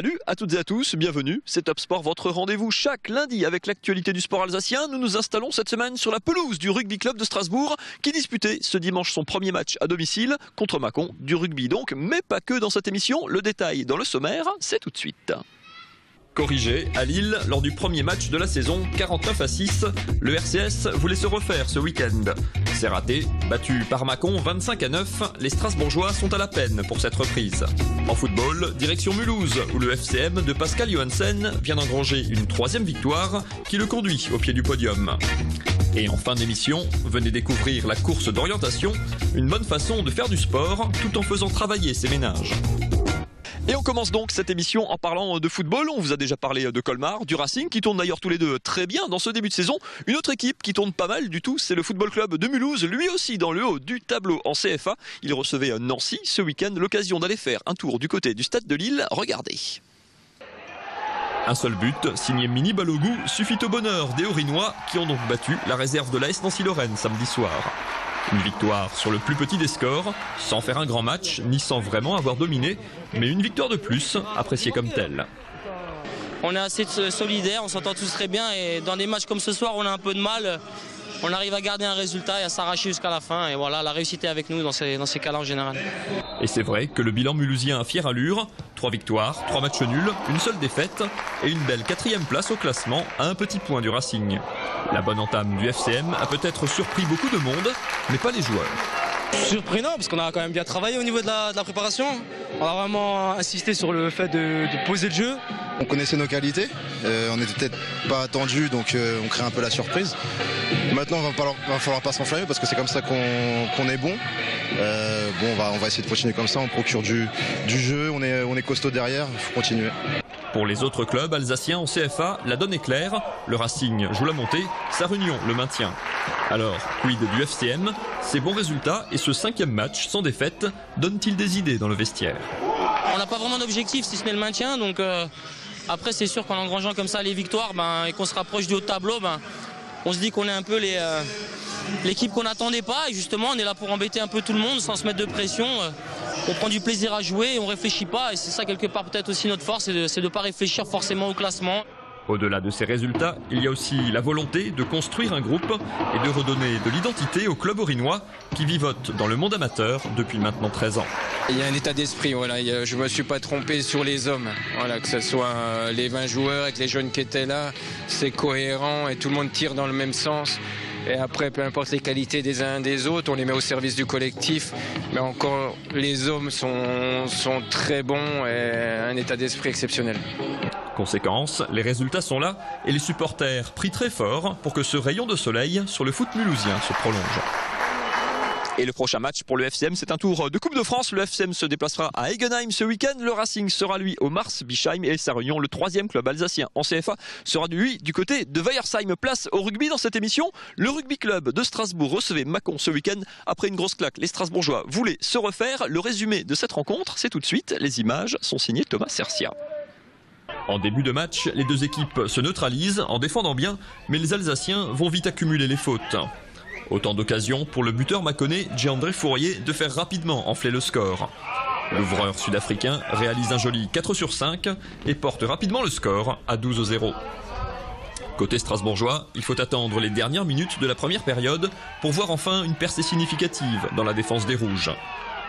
Salut à toutes et à tous, bienvenue, c'est Top Sport, votre rendez-vous chaque lundi avec l'actualité du sport alsacien. Nous nous installons cette semaine sur la pelouse du rugby club de Strasbourg qui disputait ce dimanche son premier match à domicile contre Mâcon, du rugby donc, mais pas que dans cette émission. Le détail dans le sommaire, c'est tout de suite. Corrigé à Lille lors du premier match de la saison, 49-6, le RCS voulait se refaire ce week-end. C'est raté, battu par Mâcon 25-9, les Strasbourgeois sont à la peine pour cette reprise. En football, direction Mulhouse, où le FCM de Pascal Johansen vient d'engranger une troisième victoire qui le conduit au pied du podium. Et en fin d'émission, venez découvrir la course d'orientation, une bonne façon de faire du sport tout en faisant travailler ses ménages. Et on commence donc cette émission en parlant de football. On vous a déjà parlé de Colmar, du Racing, qui tourne d'ailleurs tous les deux très bien dans ce début de saison. Une autre équipe qui tourne pas mal du tout, c'est le Football Club de Mulhouse, lui aussi dans le haut du tableau en CFA. Il recevait Nancy ce week-end, l'occasion d'aller faire un tour du côté du stade de Lille. Regardez. Un seul but, signé Mini Balogou, suffit au bonheur des Haurinois qui ont donc battu la réserve de l'AS Nancy-Lorraine samedi soir. Une victoire sur le plus petit des scores, sans faire un grand match, ni sans vraiment avoir dominé, mais une victoire de plus, appréciée comme telle. On est assez solidaires, on s'entend tous très bien et dans des matchs comme ce soir, on a un peu de mal. On arrive à garder un résultat et à s'arracher jusqu'à la fin. Et voilà, la réussite est avec nous dans ces cas-là en général. Et c'est vrai que le bilan mulhousien a fière allure. 3 victoires, 3 matchs nuls, une seule défaite et une belle 4e place au classement à un petit point du Racing. La bonne entame du FCM a peut-être surpris beaucoup de monde, mais pas les joueurs. Surprenant parce qu'on a quand même bien travaillé au niveau de la préparation. On a vraiment insisté sur le fait de poser le jeu. On connaissait nos qualités, on n'était peut-être pas attendu, donc on crée un peu la surprise. Maintenant il va falloir pas s'enflammer parce que c'est comme ça qu'on est bon. On va essayer de continuer comme ça, on procure du jeu, on est costaud derrière, il faut continuer. Pour les autres clubs alsaciens en CFA, la donne est claire. Le Racing joue la montée, sa Réunion le maintient. Alors, quid du FCM? Ces bons résultats et ce 5e match sans défaite donnent-ils des idées dans le vestiaire? On n'a pas vraiment d'objectif si ce n'est le maintien. Donc après, c'est sûr qu'en engrangeant comme ça les victoires et qu'on se rapproche du haut de tableau, on se dit qu'on est un peu l'équipe qu'on n'attendait pas. Et justement, on est là pour embêter un peu tout le monde sans se mettre de pression. On prend du plaisir à jouer, on ne réfléchit pas. Et c'est ça quelque part peut-être aussi notre force, c'est de ne pas réfléchir forcément au classement. Au-delà de ces résultats, il y a aussi la volonté de construire un groupe et de redonner de l'identité au club haurinois qui vivote dans le monde amateur depuis maintenant 13 ans. Il y a un état d'esprit, voilà. Je ne me suis pas trompé sur les hommes. Voilà, que ce soit les 20 joueurs avec les jeunes qui étaient là, c'est cohérent et tout le monde tire dans le même sens. Et après, peu importe les qualités des uns des autres, on les met au service du collectif. Mais encore, les hommes sont très bons et un état d'esprit exceptionnel. Conséquence, les résultats sont là et les supporters prient très fort pour que ce rayon de soleil sur le foot mulhousien se prolonge. Et le prochain match pour le FCM, c'est un tour de Coupe de France. Le FCM se déplacera à Eigenheim ce week-end. Le Racing sera lui au Mars Bischheim et sa Réunion, le 3e club alsacien en CFA, sera lui du côté de Weiersheim. Place au rugby dans cette émission. Le rugby club de Strasbourg recevait Mâcon ce week-end. Après une grosse claque, les Strasbourgeois voulaient se refaire. Le résumé de cette rencontre, c'est tout de suite. Les images sont signées Thomas Sercia. En début de match, les deux équipes se neutralisent en défendant bien, mais les Alsaciens vont vite accumuler les fautes. Autant d'occasions pour le buteur mâconnais Giandré Fourier de faire rapidement enfler le score. L'ouvreur sud-africain réalise un joli 4 sur 5 et porte rapidement le score à 12-0. Côté strasbourgeois, il faut attendre les dernières minutes de la première période pour voir enfin une percée significative dans la défense des Rouges.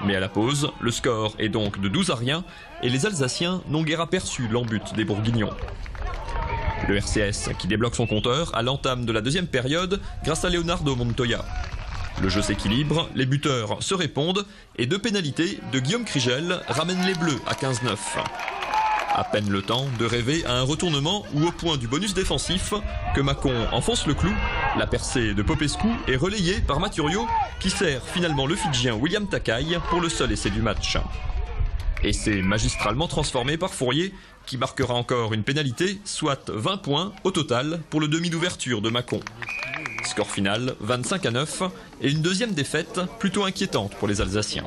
Mais à la pause, le score est donc de 12-0 et les Alsaciens n'ont guère aperçu l'embut des Bourguignons. Le RCS qui débloque son compteur à l'entame de la deuxième période grâce à Leonardo Montoya. Le jeu s'équilibre, les buteurs se répondent et 2 pénalités de Guillaume Krigel ramènent les Bleus à 15-9. À peine le temps de rêver à un retournement ou au point du bonus défensif que Mâcon enfonce le clou. La percée de Popescu est relayée par Mathurio qui sert finalement le Fidjien William Takai pour le seul essai du match. Et c'est magistralement transformé par Fourier qui marquera encore une pénalité, soit 20 points au total pour le demi d'ouverture de Mâcon. Score final 25-9 et une deuxième défaite plutôt inquiétante pour les Alsaciens.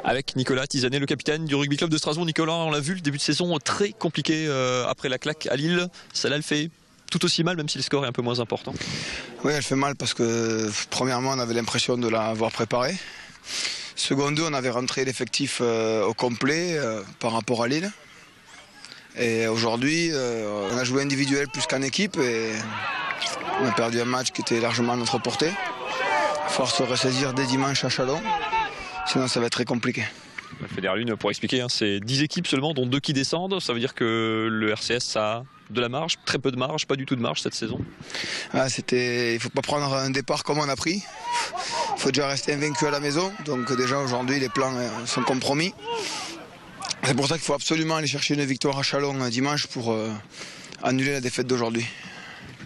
Avec Nicolas Tizanet, le capitaine du rugby club de Strasbourg. Nicolas, on l'a vu, le début de saison très compliqué après la claque à Lille. Celle-là, elle fait tout aussi mal, même si le score est un peu moins important. Oui, elle fait mal parce que premièrement, on avait l'impression de l'avoir préparée. Secondo, on avait rentré l'effectif au complet par rapport à Lille. Et aujourd'hui, on a joué individuel plus qu'en équipe et on a perdu un match qui était largement à notre portée. Il va falloir se ressaisir dès dimanche à Chalon, sinon ça va être très compliqué. La Fédéralune, pour expliquer, c'est 10 équipes seulement, dont 2 qui descendent. Ça veut dire que le RCS a de la marge, très peu de marge, pas du tout de marge cette saison. Il ne faut pas prendre un départ comme on a pris. Il faut déjà rester invaincu à la maison. Donc déjà aujourd'hui, les plans sont compromis. C'est pour ça qu'il faut absolument aller chercher une victoire à Chalon dimanche pour annuler la défaite d'aujourd'hui.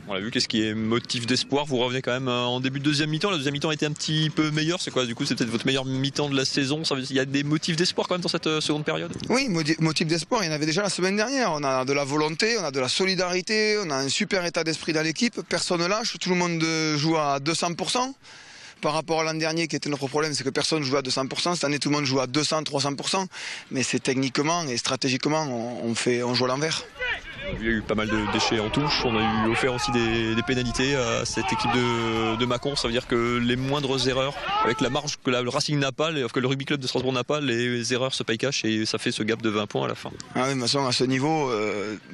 On l'a vu, qu'est-ce qui est motif d'espoir? Vous revenez quand même en début de deuxième mi-temps. La deuxième mi-temps était un petit peu meilleure. C'est quoi du coup? C'est peut-être votre meilleure mi-temps de la saison. Il y a des motifs d'espoir quand même dans cette seconde période? Oui, motifs d'espoir, il y en avait déjà la semaine dernière. On a de la volonté, on a de la solidarité, on a un super état d'esprit dans l'équipe. Personne ne lâche, tout le monde joue à 200%. Par rapport à l'an dernier qui était notre problème, c'est que personne ne jouait à 200%. Cette année, tout le monde joue à 200, 300%. Mais c'est techniquement et stratégiquement, on joue à l'envers. Il y a eu pas mal de déchets en touche. On a eu offert aussi des pénalités à cette équipe de Mâcon. Ça veut dire que les moindres erreurs, avec la marge que le Racing n'a pas, que le rugby club de Strasbourg n'a pas, les erreurs se payent cash et ça fait ce gap de 20 points à la fin. Ah oui, de toute façon, à ce niveau,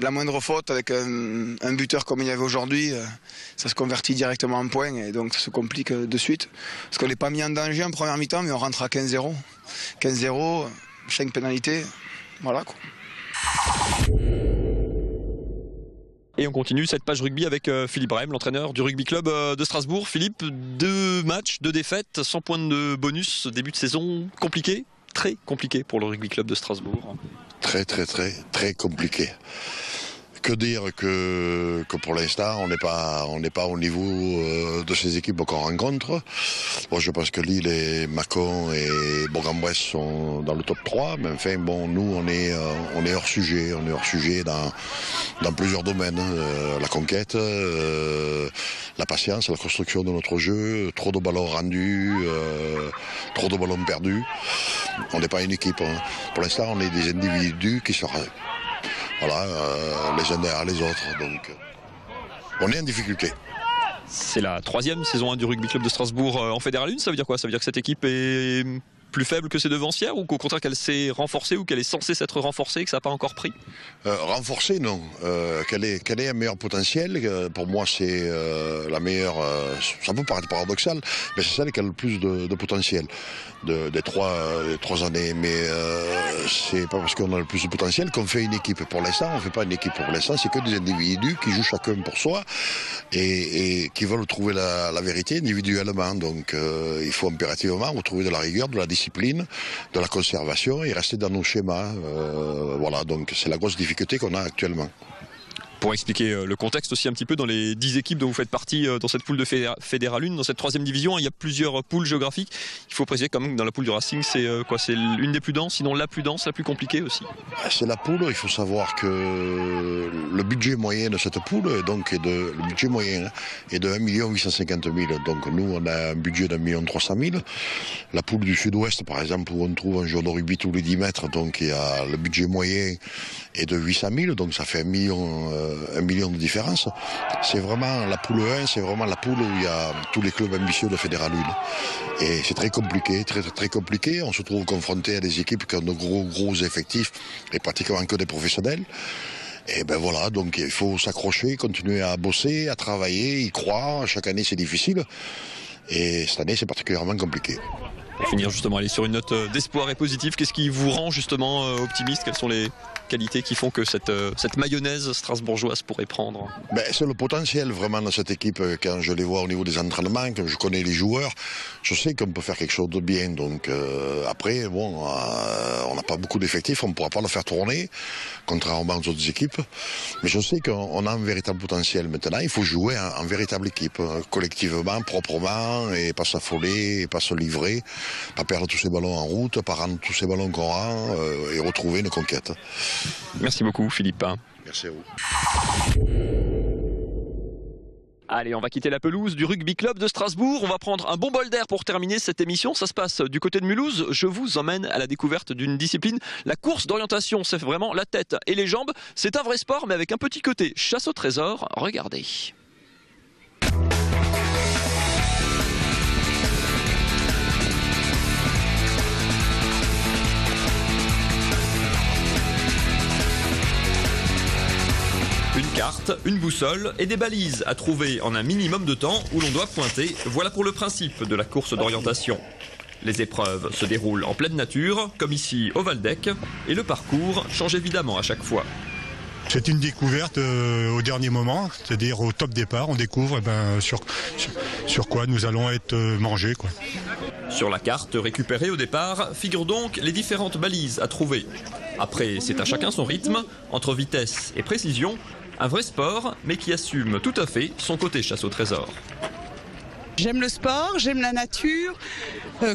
la moindre faute avec un buteur comme il y avait aujourd'hui, ça se convertit directement en points et donc ça se complique de suite. Parce qu'on n'est pas mis en danger en première mi-temps, mais on rentre à 15-0. 15-0, 5 pénalités, voilà quoi. Et on continue cette page rugby avec Philippe Brahim, l'entraîneur du rugby club de Strasbourg. Philippe, 2 matchs, 2 défaites, 100 points de bonus, début de saison compliqué, très compliqué pour le rugby club de Strasbourg. Très compliqué. Que dire que pour l'instant, on n'est pas au niveau de ces équipes qu'on rencontre. Bon, je pense que Lille et Mâcon et Bourg-en-Bresse sont dans le top 3. Mais enfin, bon, nous, on est hors sujet. On est hors sujet dans plusieurs domaines. La conquête, la patience, la construction de notre jeu, trop de ballons rendus, trop de ballons perdus. On n'est pas une équipe. Hein. Pour l'instant, on est des individus qui sont... Voilà, les uns derrière les autres, donc on est en difficulté. C'est la 3e saison 1 du rugby club de Strasbourg en Fédérale 1, ça veut dire quoi? Ça veut dire que cette équipe est plus faible que ses devancières ou qu'au contraire qu'elle s'est renforcée ou qu'elle est censée s'être renforcée et que ça n'a pas encore pris? Renforcée, non. Qu'elle ait un meilleur potentiel, pour moi c'est la meilleure, ça peut paraître paradoxal, mais c'est celle qui a le plus de potentiel des trois années. Mais c'est pas parce qu'on a le plus de potentiel qu'on fait une équipe. Pour l'instant, on ne fait pas une équipe. Pour l'instant, c'est que des individus qui jouent chacun pour soi et qui veulent trouver la vérité individuellement. Donc il faut impérativement retrouver de la rigueur, de la discipline, de la conservation et rester dans nos schémas. Voilà, donc c'est la grosse difficulté qu'on a actuellement. Pour expliquer le contexte aussi un petit peu, dans les 10 équipes dont vous faites partie dans cette poule de Fédérale 1, dans cette 3e division, il y a plusieurs poules géographiques. Il faut préciser quand même que dans la poule du Racing, c'est une des plus denses, sinon la plus dense, la plus compliquée aussi. C'est la poule, il faut savoir que le budget moyen de cette poule le budget moyen est de 1 850 000. Donc nous, on a un budget d'1 300 000. La poule du Sud-Ouest, par exemple, où on trouve un joueur de rugby tous les 10 mètres, donc il y a le budget moyen est de 800 000, donc ça fait 1 million de différence. C'est vraiment la poule 1, c'est vraiment la poule où il y a tous les clubs ambitieux de Fédérale 1. Et c'est très compliqué, très compliqué. On se trouve confronté à des équipes qui ont de gros effectifs et pratiquement que des professionnels. Et ben voilà, donc il faut s'accrocher, continuer à bosser, à travailler, y croire. Chaque année c'est difficile. Et cette année c'est particulièrement compliqué. Pour finir justement, aller sur une note d'espoir et positive, qu'est-ce qui vous rend justement optimiste? Quelles sont les qualités qui font que cette mayonnaise strasbourgeoise pourrait prendre? C'est le potentiel vraiment de cette équipe. Quand je les vois au niveau des entraînements, quand je connais les joueurs, je sais qu'on peut faire quelque chose de bien. Donc après, bon, on n'a pas beaucoup d'effectifs, on ne pourra pas le faire tourner, contrairement aux autres équipes. Mais je sais qu'on a un véritable potentiel. Maintenant, il faut jouer en véritable équipe, collectivement, proprement, et pas s'affoler, et pas se livrer, pas perdre tous ces ballons en route, pas rendre tous ces ballons qu'on rend, et retrouver une conquête. Merci beaucoup Philippe. Merci à vous. Allez, on va quitter la pelouse du rugby club de Strasbourg. On va prendre un bon bol d'air pour terminer cette émission. Ça se passe du côté de Mulhouse. Je vous emmène à la découverte d'une discipline. La course d'orientation, c'est vraiment la tête et les jambes. C'est un vrai sport, mais avec un petit côté chasse au trésor. Regardez. Une carte, une boussole et des balises à trouver en un minimum de temps où l'on doit pointer. Voilà pour le principe de la course d'orientation. Les épreuves se déroulent en pleine nature, comme ici au Valdec, et le parcours change évidemment à chaque fois. C'est une découverte au dernier moment, c'est-à-dire au top départ, on découvre sur quoi nous allons être mangés, quoi. Sur la carte récupérée au départ figurent donc les différentes balises à trouver. Après, c'est à chacun son rythme, entre vitesse et précision, un vrai sport, mais qui assume tout à fait son côté chasse au trésor. J'aime le sport, j'aime la nature.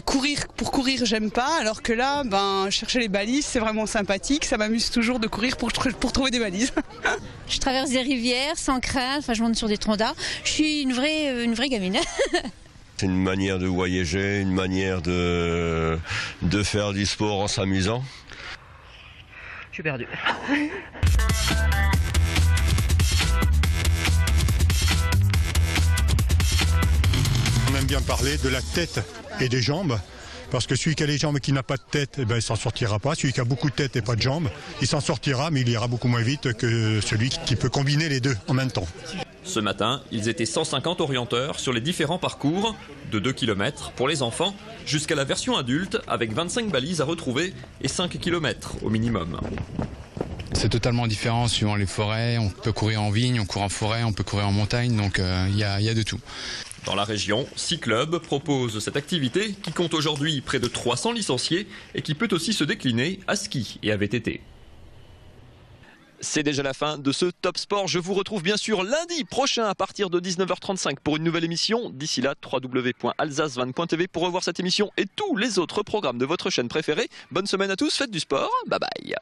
Courir pour courir, j'aime pas. Alors que là, chercher les balises, c'est vraiment sympathique. Ça m'amuse toujours de courir pour trouver des balises. Je traverse des rivières sans crainte. Enfin, je monte sur des troncs d'arbres. Je suis une vraie gamine. C'est une manière de voyager, une manière de faire du sport en s'amusant. Je suis perdu. On aime bien parler de la tête et des jambes, parce que celui qui a les jambes et qui n'a pas de tête, il s'en sortira pas. Celui qui a beaucoup de tête et pas de jambes, il s'en sortira, mais il ira beaucoup moins vite que celui qui peut combiner les deux en même temps. Ce matin, ils étaient 150 orienteurs sur les différents parcours, de 2 km pour les enfants, jusqu'à la version adulte, avec 25 balises à retrouver et 5 km au minimum. C'est totalement différent suivant les forêts. On peut courir en vigne, on court en forêt, on peut courir en montagne, donc il y a de tout. Dans la région, 6 clubs proposent cette activité qui compte aujourd'hui près de 300 licenciés et qui peut aussi se décliner à ski et à VTT. C'est déjà la fin de ce Top Sport. Je vous retrouve bien sûr lundi prochain à partir de 19h35 pour une nouvelle émission. D'ici là, www.alsacevan.tv pour revoir cette émission et tous les autres programmes de votre chaîne préférée. Bonne semaine à tous, faites du sport, bye bye.